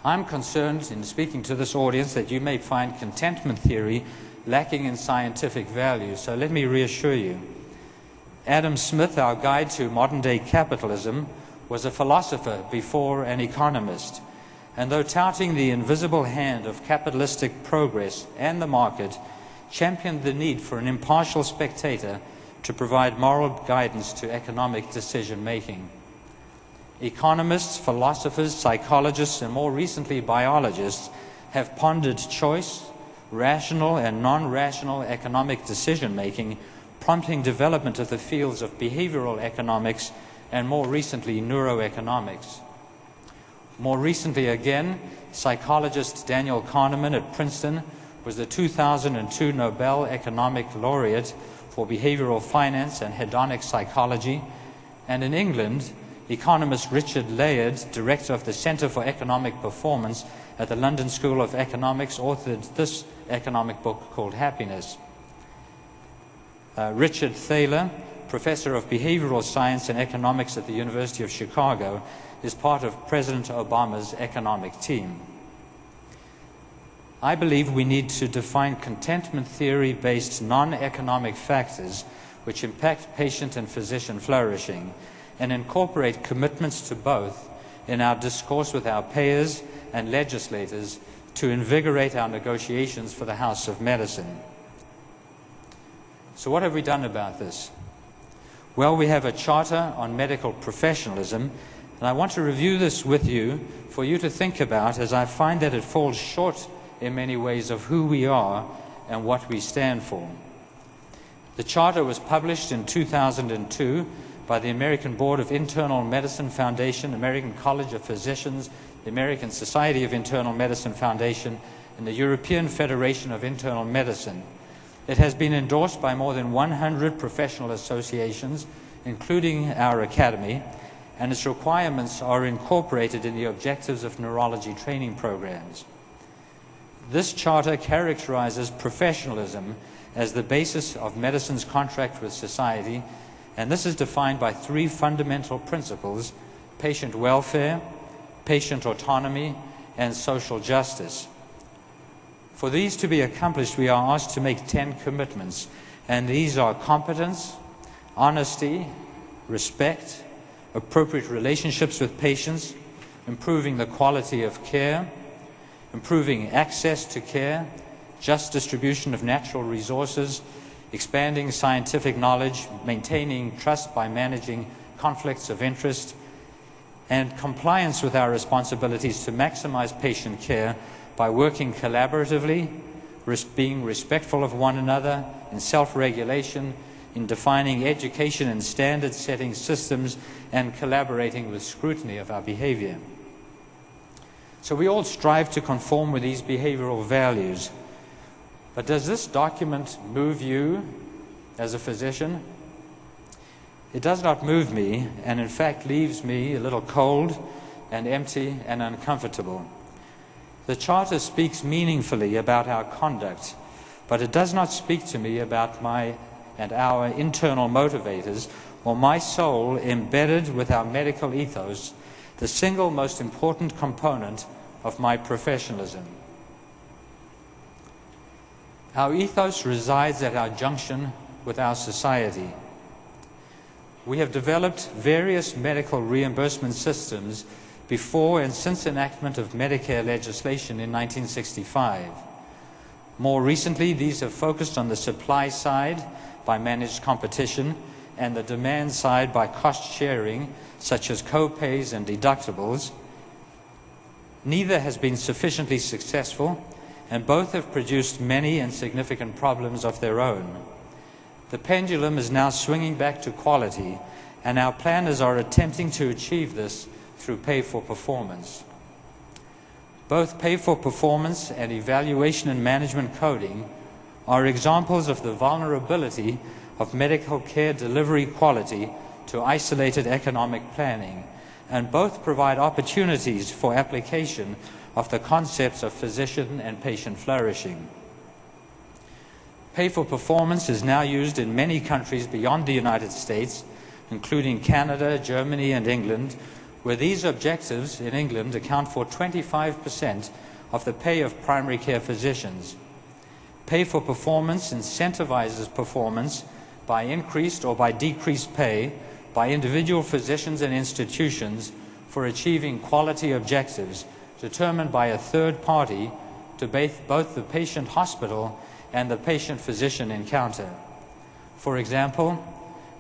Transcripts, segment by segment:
I'm concerned in speaking to this audience that you may find contentment theory lacking in scientific value, so let me reassure you. Adam Smith, our guide to modern-day capitalism, was a philosopher before an economist, and though touting the invisible hand of capitalistic progress and the market, championed the need for an impartial spectator to provide moral guidance to economic decision-making. Economists, philosophers, psychologists, and more recently biologists have pondered choice, rational and non-rational economic decision-making, prompting development of the fields of behavioral economics and more recently neuroeconomics. More recently again, psychologist Daniel Kahneman at Princeton was the 2002 Nobel Economic Laureate for behavioral finance and hedonic psychology, and in England, economist Richard Layard, director of the Centre for Economic Performance at the London School of Economics, authored this economic book called Happiness. Richard Thaler, professor of behavioral science and economics at the University of Chicago, is part of President Obama's economic team. I believe we need to define contentment theory-based non-economic factors which impact patient and physician flourishing and incorporate commitments to both in our discourse with our payers and legislators to invigorate our negotiations for the House of Medicine. So what have we done about this? Well, we have a charter on medical professionalism, and I want to review this with you for you to think about, as I find that it falls short in many ways of who we are and what we stand for. The charter was published in 2002 by the American Board of Internal Medicine Foundation, American College of Physicians, the American Society of Internal Medicine Foundation, and the European Federation of Internal Medicine. It has been endorsed by more than 100 professional associations, including our academy, and its requirements are incorporated in the objectives of neurology training programs. This charter characterizes professionalism as the basis of medicine's contract with society, and this is defined by three fundamental principles: patient welfare, patient autonomy, and social justice. For these to be accomplished, we are asked to make 10 commitments, and these are competence, honesty, respect, appropriate relationships with patients, improving the quality of care, improving access to care, just distribution of natural resources, expanding scientific knowledge, maintaining trust by managing conflicts of interest, and compliance with our responsibilities to maximize patient care by working collaboratively, being respectful of one another, in self-regulation, in defining education and standard-setting systems, and collaborating with scrutiny of our behavior. So we all strive to conform with these behavioral values. But does this document move you as a physician? It does not move me, and in fact leaves me a little cold and empty and uncomfortable. The Charter speaks meaningfully about our conduct, but it does not speak to me about my and our internal motivators or my soul embedded with our medical ethos, the single most important component of my professionalism. Our ethos resides at our junction with our society. We have developed various medical reimbursement systems before and since enactment of Medicare legislation in 1965. More recently, these have focused on the supply side by managed competition and the demand side by cost sharing, such as co-pays and deductibles. Neither has been sufficiently successful, and both have produced many and significant problems of their own. The pendulum is now swinging back to quality, and our planners are attempting to achieve this through pay for performance. Both pay for performance and evaluation and management coding are examples of the vulnerability of medical care delivery quality to isolated economic planning, and both provide opportunities for application of the concepts of physician and patient flourishing. Pay for performance is now used in many countries beyond the United States, including Canada, Germany, and England, where these objectives in England account for 25% of the pay of primary care physicians. Pay for performance incentivizes performance by increased or by decreased pay by individual physicians and institutions for achieving quality objectives determined by a third party to both the patient hospital and the patient-physician encounter. For example,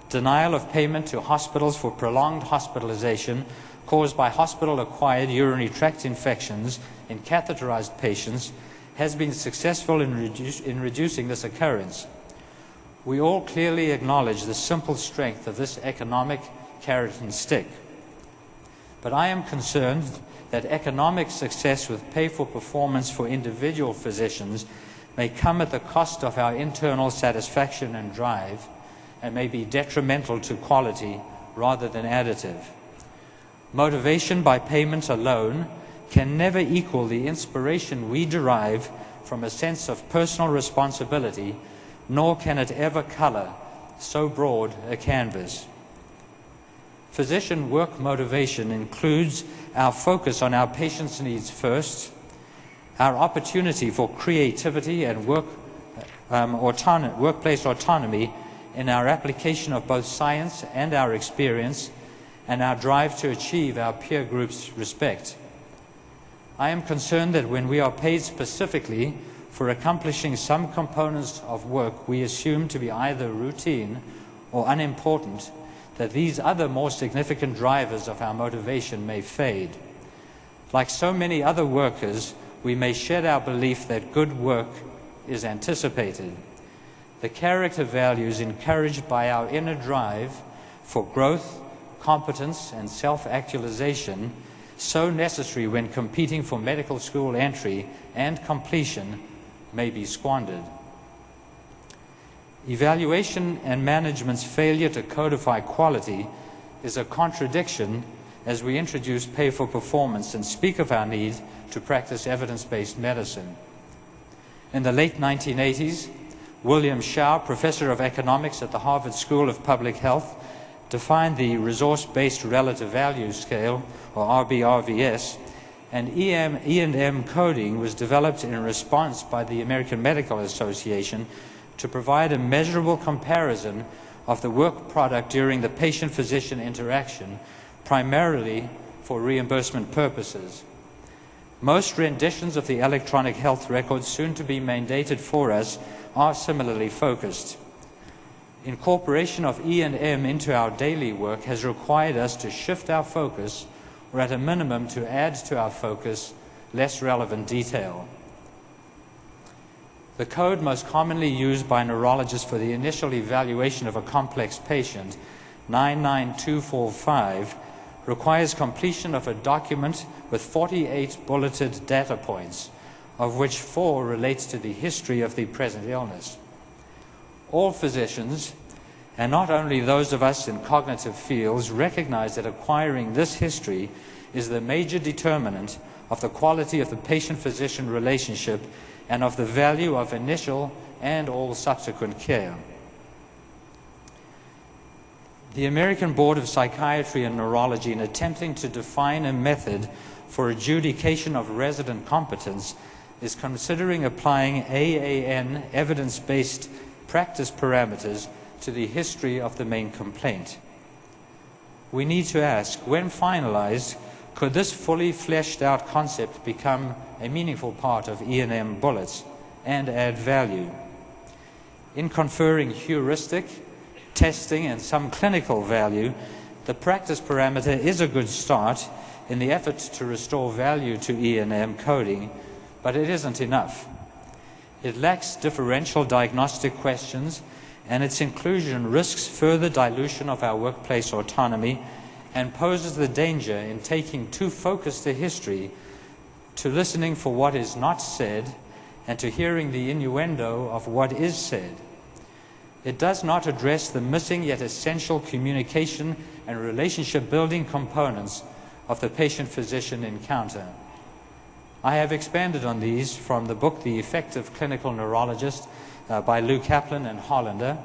denial of payment to hospitals for prolonged hospitalization caused by hospital-acquired urinary tract infections in catheterized patients has been successful in reducing this occurrence. We all clearly acknowledge the simple strength of this economic carrot and stick. But I am concerned that economic success with pay for performance for individual physicians may come at the cost of our internal satisfaction and drive, and may be detrimental to quality rather than additive. Motivation by payment alone can never equal the inspiration we derive from a sense of personal responsibility, nor can it ever color so broad a canvas. Physician work motivation includes our focus on our patients' needs first, our opportunity for creativity and workplace autonomy in our application of both science and our experience, and our drive to achieve our peer group's respect. I am concerned that when we are paid specifically for accomplishing some components of work we assume to be either routine or unimportant, that these other more significant drivers of our motivation may fade. Like so many other workers, we may shed our belief that good work is anticipated. The character values encouraged by our inner drive for growth, competence, and self-actualization, so necessary when competing for medical school entry and completion, may be squandered. Evaluation and management's failure to codify quality is a contradiction as we introduce pay for performance and speak of our need to practice evidence-based medicine. In the late 1980s, William Shao, professor of economics at the Harvard School of Public Health, defined the resource-based relative value scale, or RBRVS, and E&M coding was developed in response by the American Medical Association to provide a measurable comparison of the work product during the patient-physician interaction, primarily for reimbursement purposes. Most renditions of the electronic health records soon to be mandated for us are similarly focused. Incorporation of E&M into our daily work has required us to shift our focus, or at a minimum to add to our focus less relevant detail. The code most commonly used by neurologists for the initial evaluation of a complex patient, 99245, requires completion of a document with 48 bulleted data points, of which 4 relates to the history of the present illness. All physicians, and not only those of us in cognitive fields, recognize that acquiring this history is the major determinant of the quality of the patient-physician relationship and of the value of initial and all subsequent care. The American Board of Psychiatry and Neurology, in attempting to define a method for adjudication of resident competence, is considering applying AAN evidence-based practice parameters to the history of the main complaint. We need to ask, when finalized, could this fully fleshed out concept become a meaningful part of E&M bullets and add value? In conferring heuristic, testing, and some clinical value, the practice parameter is a good start in the effort to restore value to E&M coding, but it isn't enough. It lacks differential diagnostic questions, and its inclusion risks further dilution of our workplace autonomy and poses the danger in taking too focused a history to listening for what is not said and to hearing the innuendo of what is said. It does not address the missing yet essential communication and relationship-building components of the patient-physician encounter. I have expanded on these from the book The Effective Clinical Neurologist by Lou Kaplan and Hollander,